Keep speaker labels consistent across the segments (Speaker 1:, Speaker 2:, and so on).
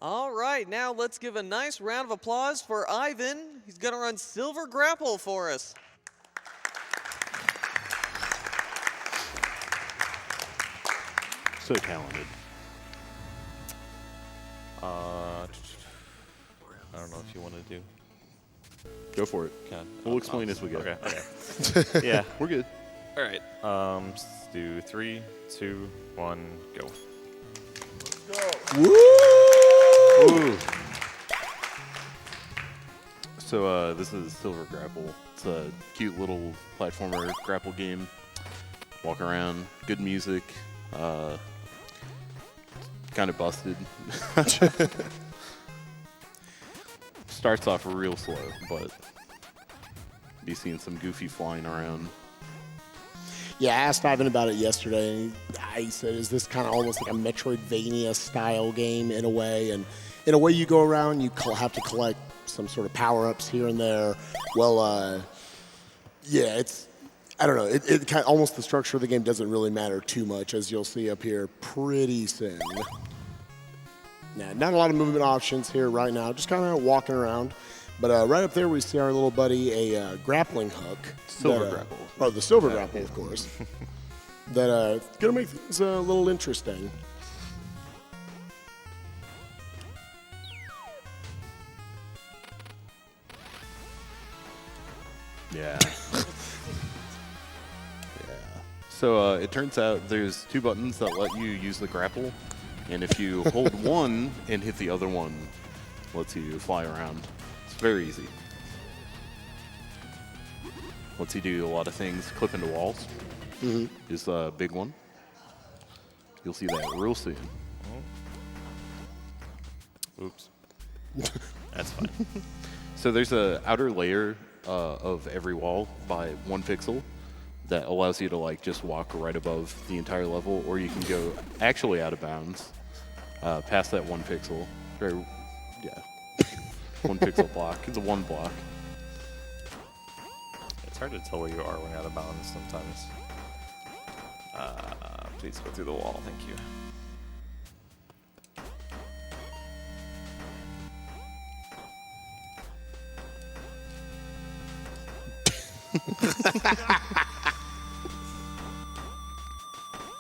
Speaker 1: All right, now let's give a nice round of applause for Ivan. He's going to run Silver Grapple for us.
Speaker 2: So talented.
Speaker 3: I don't know if you want to do.
Speaker 2: Go for it. We'll explain as we go.
Speaker 3: Okay. Yeah.
Speaker 2: We're good.
Speaker 3: All right. Let's do 3, 2, 1, go.
Speaker 2: Woo! So this is Silver Grapple. It's a cute little platformer grapple game. Walk around, good music, kind of busted. Starts off real slow, but be seeing some goofy flying around.
Speaker 4: Yeah, I asked Ivan about it yesterday, and he said, is this kind of almost like a Metroidvania-style game in a way? And in a way you go around, you have to collect some sort of power-ups here and there. Well, yeah, I don't know. It kind of, almost the structure of the game doesn't really matter too much, as you'll see up here pretty soon. Now, not a lot of movement options here right now, just kind of walking around. But right up there, we see our little buddy, a grappling hook.
Speaker 2: Silver Grapple.
Speaker 4: Oh, the Silver Grapple, of course. That going to make things a little interesting.
Speaker 2: Yeah. So it turns out there's 2 buttons that let you use the grapple, and if you hold one and hit the other one, lets you fly around. It's very easy. Lets you do a lot of things. Clip into walls is a big one. You'll see that real soon.
Speaker 3: Oops. That's fine.
Speaker 2: So there's a outer layer of every wall by 1 pixel that allows you to like just walk right above the entire level, or you can go actually out of bounds past that 1 pixel. Very, yeah, 1 pixel block. It's a 1 block.
Speaker 3: It's hard to tell where you are when you're out of bounds sometimes. Please go through the wall. Thank you.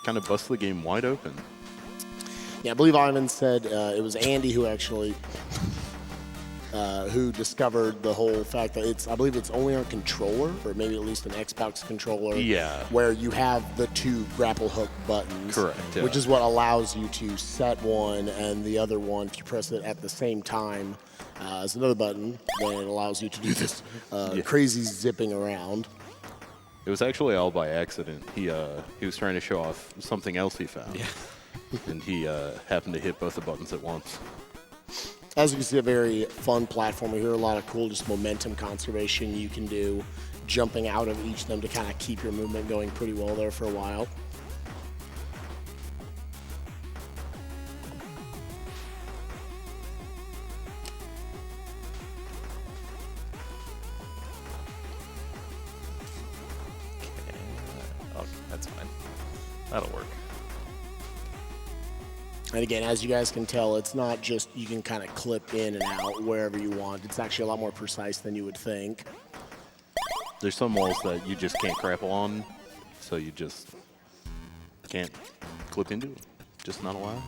Speaker 2: Kind of bust the game wide open.
Speaker 4: Yeah, I believe Ivan said it was Andy who actually who discovered the whole fact that I believe it's only on controller, or maybe at least an Xbox controller.
Speaker 2: Yeah.
Speaker 4: Where you have the 2 grapple hook buttons.
Speaker 2: Correct, yeah.
Speaker 4: Which is what allows you to set one, and the other one, if you press it at the same time as another button, then it allows you to do this crazy zipping around.
Speaker 2: It was actually all by accident. He was trying to show off something else he found.
Speaker 3: Yeah.
Speaker 2: And he happened to hit both the buttons at once.
Speaker 4: As you can see, a very fun platformer here. A lot of cool just momentum conservation you can do, jumping out of each of them to kind of keep your movement going pretty well there for a while.
Speaker 3: Okay, that's fine. That'll work.
Speaker 4: And again, as you guys can tell, it's not just you can kind of clip in and out wherever you want. It's actually a lot more precise than you would think.
Speaker 2: There's some walls that you just can't grapple on, so you just can't clip into it. Just not allowed.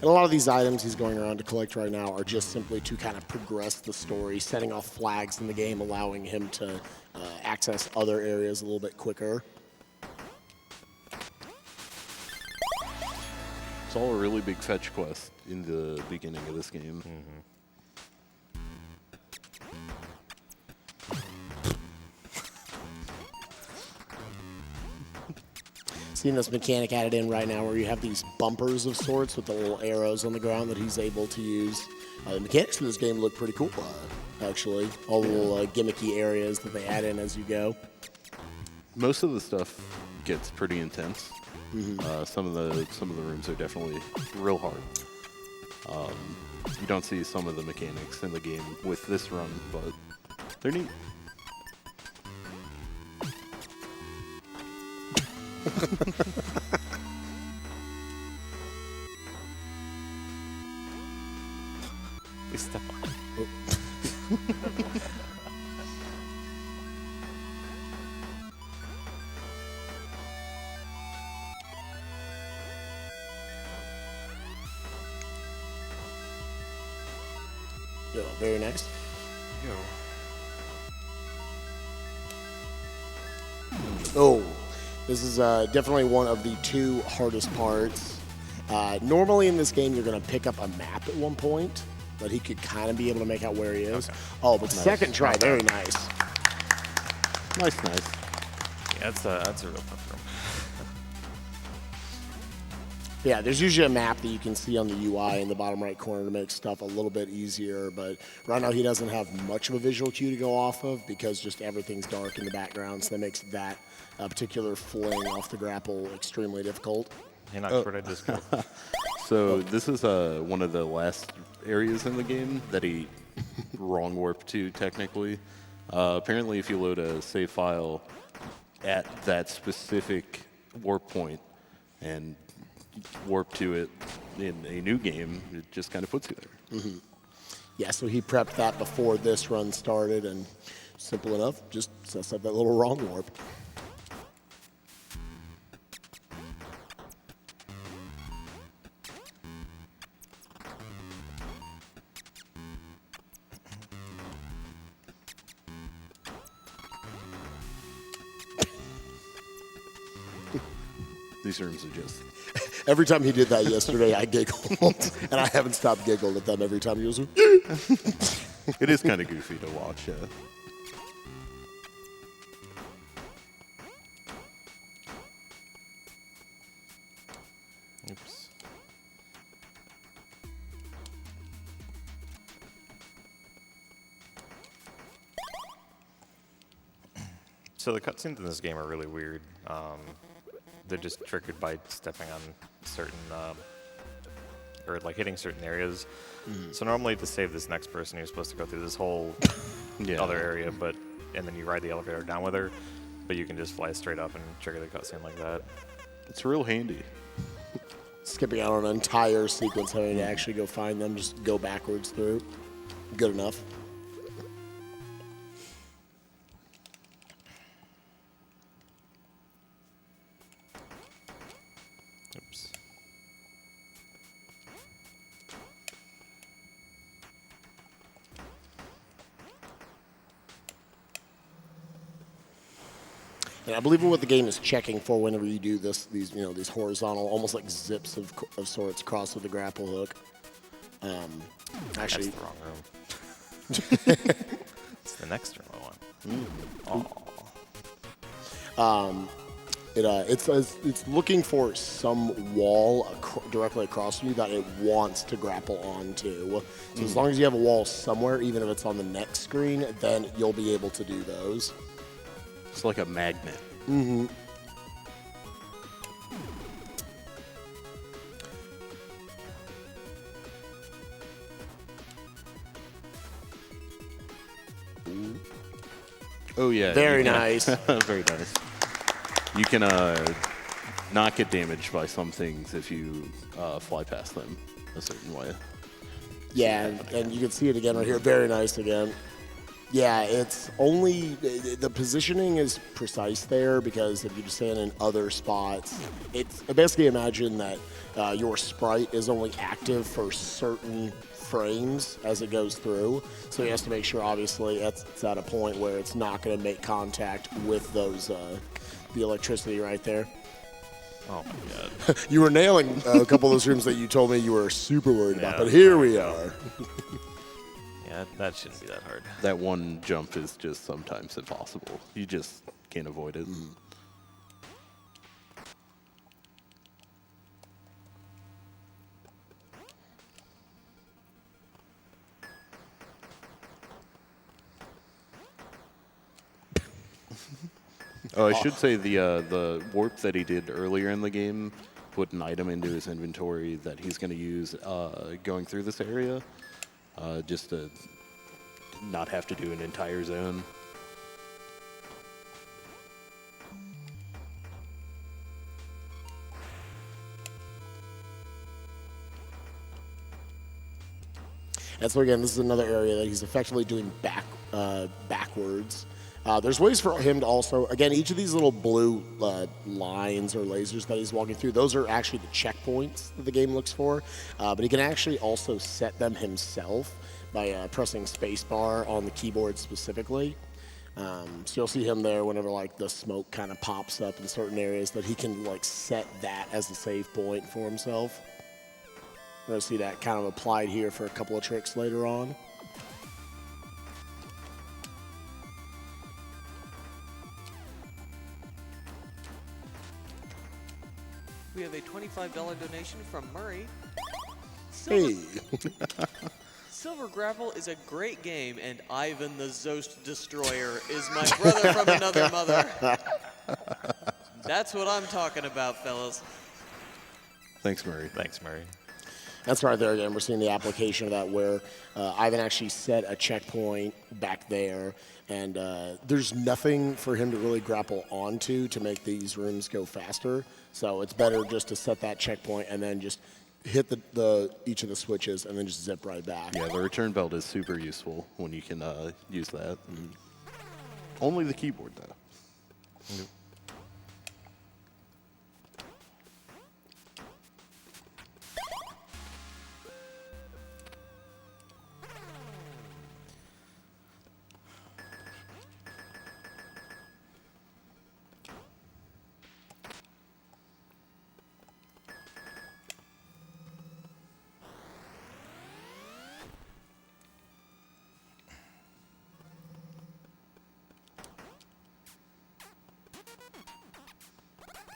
Speaker 4: And a lot of these items he's going around to collect right now are just simply to kind of progress the story, setting off flags in the game, allowing him to access other areas a little bit quicker.
Speaker 2: It's all a really big fetch quest in the beginning of this game.
Speaker 4: Seeing this mechanic added in right now where you have these bumpers of sorts with the little arrows on the ground that he's able to use. The mechanics for this game look pretty cool, actually. All the little gimmicky areas that they add in as you go.
Speaker 2: Most of the stuff gets pretty intense. Some of the rooms are definitely real hard. You don't see some of the mechanics in the game with this run, but they're neat.
Speaker 3: We step on it.
Speaker 4: Yo, very nice.
Speaker 3: Yo.
Speaker 4: Oh, this is definitely one of the 2 hardest parts. Normally in this game, you're going to pick up a map at one point, but he could kind of be able to make out where he is.
Speaker 3: Okay.
Speaker 4: Oh, but second try, very nice.
Speaker 2: Nice.
Speaker 3: Yeah, that's a real tough room.
Speaker 4: Yeah, there's usually a map that you can see on the UI in the bottom right corner to make stuff a little bit easier, but right now he doesn't have much of a visual cue to go off of because just everything's dark in the background, so that makes that particular fling off the grapple extremely difficult.
Speaker 3: Hey, not where I just go.
Speaker 2: So this is one of the last areas in the game that he wrong warped to, technically. Apparently, if you load a save file at that specific warp point and warp to it in a new game, it just kind of puts you there.
Speaker 4: Yeah, so he prepped that before this run started, and simple enough, just sets up that little wrong warp.
Speaker 2: These rooms are just...
Speaker 4: Every time he did that yesterday, I giggled, and I haven't stopped giggling at them every time he goes,
Speaker 2: It is kind of goofy to watch, yeah.
Speaker 3: Oops. So the cutscenes in this game are really weird. They're just triggered by stepping on certain, or like hitting certain areas. So normally to save this next person, you're supposed to go through this whole other area, and then you ride the elevator down with her, but you can just fly straight up and trigger the cutscene like that.
Speaker 2: It's real handy.
Speaker 4: skipping out on an entire sequence, having to actually go find them, just go backwards through. Good enough.
Speaker 3: Oops.
Speaker 4: And I believe what the game is checking for whenever you do this, these horizontal, almost like zips of sorts across with the grapple hook. Actually,
Speaker 3: That's the wrong room. It's the next room I want.
Speaker 4: it's looking for some wall directly across from you that it wants to grapple onto. So as long as you have a wall somewhere, even if it's on the next screen, then you'll be able to do those.
Speaker 2: It's like a magnet.
Speaker 4: Mm-hmm.
Speaker 2: Oh yeah.
Speaker 4: Very
Speaker 2: you can-
Speaker 4: nice.
Speaker 2: Very nice. You can not get damaged by some things if you fly past them a certain way.
Speaker 4: Yeah, and you can see it again right here. Very nice again. Yeah, it's only the positioning is precise there because if you just stand in other spots, it's basically imagine that your sprite is only active for certain frames as it goes through. So he has to make sure, obviously, it's at a point where it's not going to make contact with those the electricity right there.
Speaker 3: Oh my god.
Speaker 4: You were nailing a couple of those rooms that you told me you were super worried about,
Speaker 3: Yeah.
Speaker 4: but here we are.
Speaker 3: Yeah, that shouldn't be that hard.
Speaker 2: That one jump is just sometimes impossible. You just can't avoid it. Oh, I should say the warp that he did earlier in the game put an item into his inventory that he's going to use going through this area, just to not have to do an entire zone.
Speaker 4: And so again, this is another area that he's effectively doing backwards. There's ways for him to also, again, each of these little blue lines or lasers that he's walking through, those are actually the checkpoints that the game looks for. But he can actually also set them himself by pressing spacebar on the keyboard specifically. So you'll see him there whenever like the smoke kind of pops up in certain areas, that he can like set that as a save point for himself. We're going to see that kind of applied here for a couple of tricks later on.
Speaker 1: We have a $25 donation from Murray.
Speaker 4: Hey!
Speaker 1: Silver Grapple is a great game, and Ivan the Zost Destroyer is my brother from another mother. That's what I'm talking about, fellas.
Speaker 2: Thanks, Murray.
Speaker 3: Thanks, Murray.
Speaker 4: That's right there again. We're seeing the application of that where Ivan actually set a checkpoint back there, and there's nothing for him to really grapple onto to make these rooms go faster. So it's better just to set that checkpoint and then just hit each of the switches and then just zip right back.
Speaker 2: Yeah, the return belt is super useful when you can use that. Only the keyboard, though.
Speaker 3: Nope.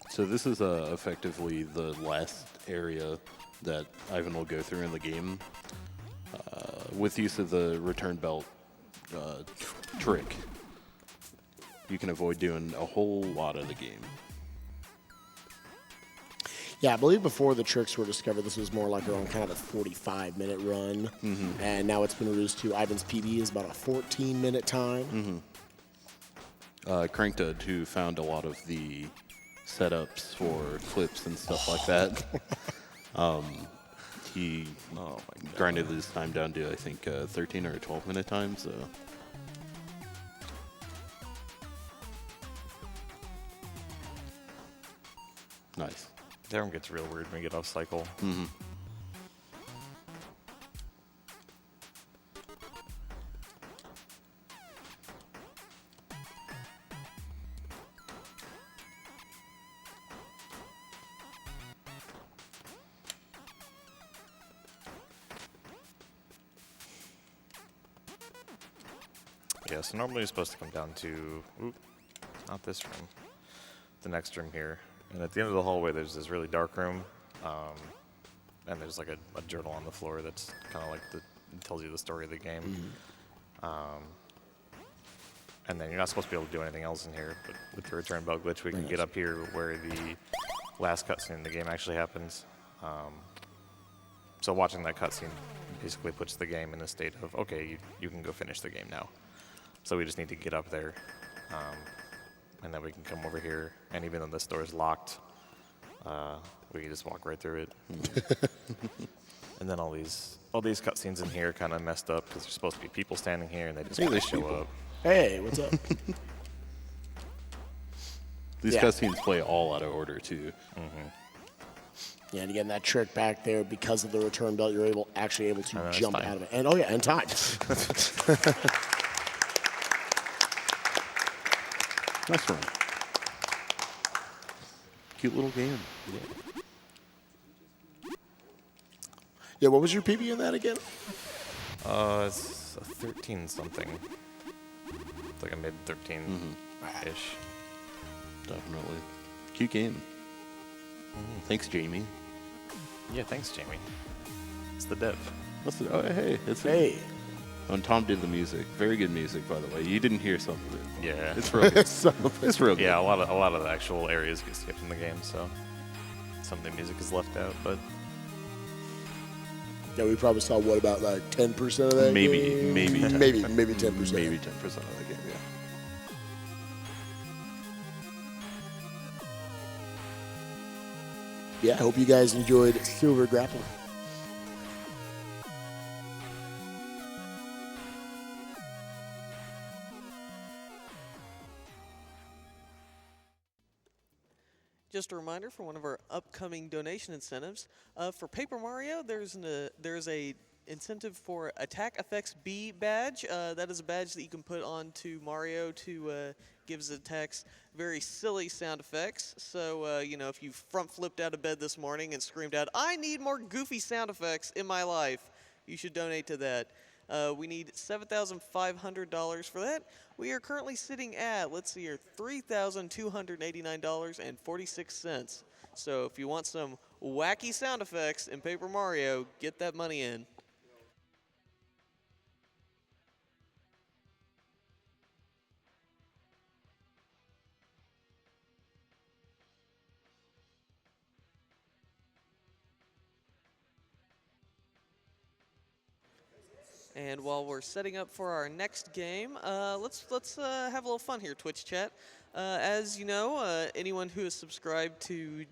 Speaker 2: So this is effectively the last area that Ivan will go through in the game. With use of the return belt trick, you can avoid doing a whole lot of the game.
Speaker 4: Yeah, I believe before the tricks were discovered, this was more like around kind of a 45-minute run. And now it's been reduced to Ivan's PB is about a 14-minute time.
Speaker 2: Cranked, who found a lot of the setups for clips and stuff like that. He grinded his time down to, I think, 13 or 12-minute time. So nice.
Speaker 3: That one gets real weird when we get off cycle. Yeah, so normally it's supposed to come down to, not this room, the next room here. And at the end of the hallway, there's this really dark room, and there's like a journal on the floor that's kind of like tells you the story of the game. And then you're not supposed to be able to do anything else in here, but with the return belt glitch, we can get up here where the last cutscene in the game actually happens. So watching that cutscene basically puts the game in a state of, okay, you can go finish the game now. So we just need to get up there, and then we can come over here. And even though this door is locked, we can just walk right through it. And then all these cutscenes in here kind of messed up because there's supposed to be people standing here, and they just kinda show up.
Speaker 4: Hey, what's up?
Speaker 2: These cutscenes play all out of order, too.
Speaker 4: Yeah, and again, that trick back there, because of the return belt, you're actually able to jump
Speaker 3: time.
Speaker 4: out of it. And and time.
Speaker 2: Nice one. Cute little game.
Speaker 4: Yeah, what was your PB in that again?
Speaker 3: It's a 13 something. It's like a mid 13 ish.
Speaker 2: Definitely. Cute game. Thanks, Jamie.
Speaker 3: Yeah, thanks, Jamie. It's the dev.
Speaker 2: Hey, it's
Speaker 4: Hey.
Speaker 2: And Tom did the music. Very good music, by the way. You didn't hear some of it.
Speaker 3: Yeah.
Speaker 2: It's real good.
Speaker 4: So,
Speaker 2: It's real good.
Speaker 3: Yeah, a lot of the actual areas get skipped in the game, so some of the music is left out. But
Speaker 4: yeah, we probably saw what about like 10% of that.
Speaker 2: Maybe
Speaker 4: game?
Speaker 2: 10.
Speaker 4: maybe 10%.
Speaker 2: Maybe 10% of the game, yeah.
Speaker 4: Yeah, I hope you guys enjoyed Silver Grapple.
Speaker 1: Just a reminder for one of our upcoming donation incentives. For Paper Mario, there's a incentive for Attack Effects B badge. That is a badge that you can put onto Mario to give his attacks very silly sound effects. So, you know, if you front flipped out of bed this morning and screamed out, "I need more goofy sound effects in my life," you should donate to that. We need $7,500 for that. We are currently sitting at, let's see here, $3,289.46. So if you want some wacky sound effects in Paper Mario, get that money in. And while we're setting up for our next game, let's have a little fun here, Twitch chat. As you know, anyone who is subscribed to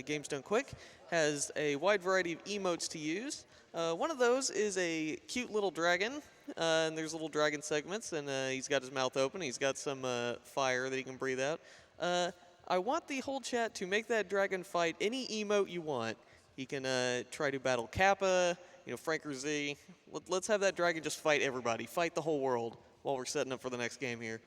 Speaker 1: Games Done Quick has a wide variety of emotes to use. One of those is a cute little dragon, and there's little dragon segments, and he's got his mouth open. He's got some fire that he can breathe out. I want the whole chat to make that dragon fight any emote you want. He can try to battle Kappa, you know, Frank or Z. Let's have that dragon just fight everybody, fight the whole world while we're setting up for the next game here.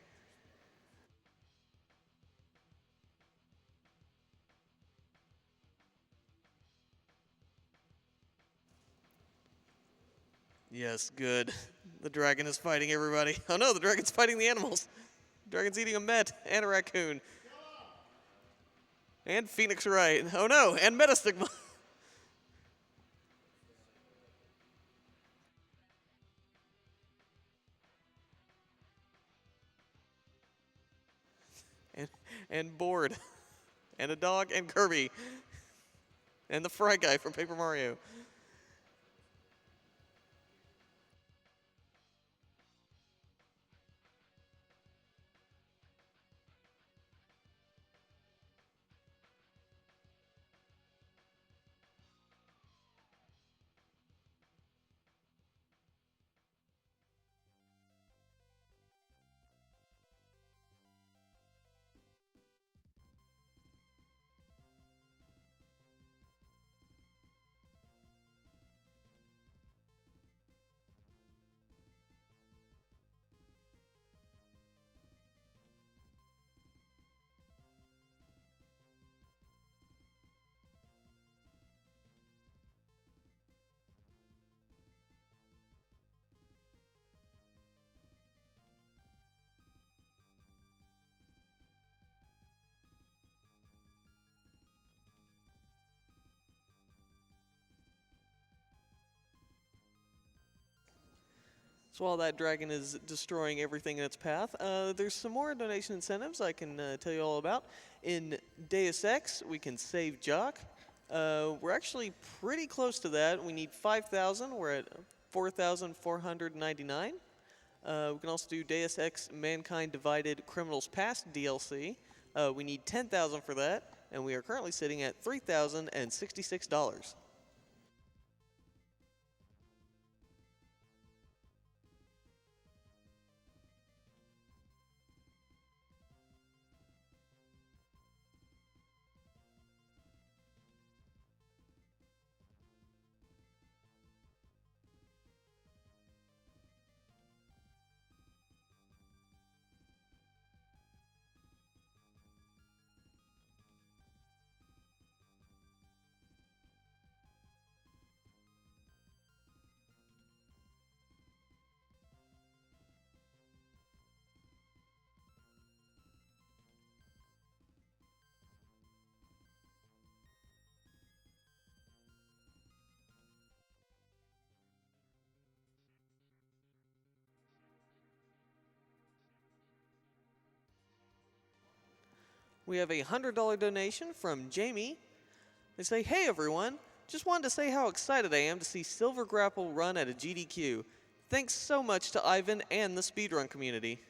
Speaker 1: Yes, good. The dragon is fighting everybody. Oh no, the dragon's fighting the animals. The dragon's eating a Met and a raccoon. And Phoenix Wright. Oh no, and Metastigma. and Board. And a dog and Kirby. And the Fry Guy from Paper Mario. So while that dragon is destroying everything in its path, there's some more donation incentives I can tell you all about. In Deus Ex, we can save Jock. We're actually pretty close to that. We need 5,000. We're at 4,499. We can also do Deus Ex Mankind Divided Criminals Past DLC. We need 10,000 for that, and we are currently sitting at $3,066. We have a $100 donation from Jamie. They say, hey everyone, just wanted to say how excited I am to see Silver Grapple run at a GDQ. Thanks so much to Ivan and the speedrun community.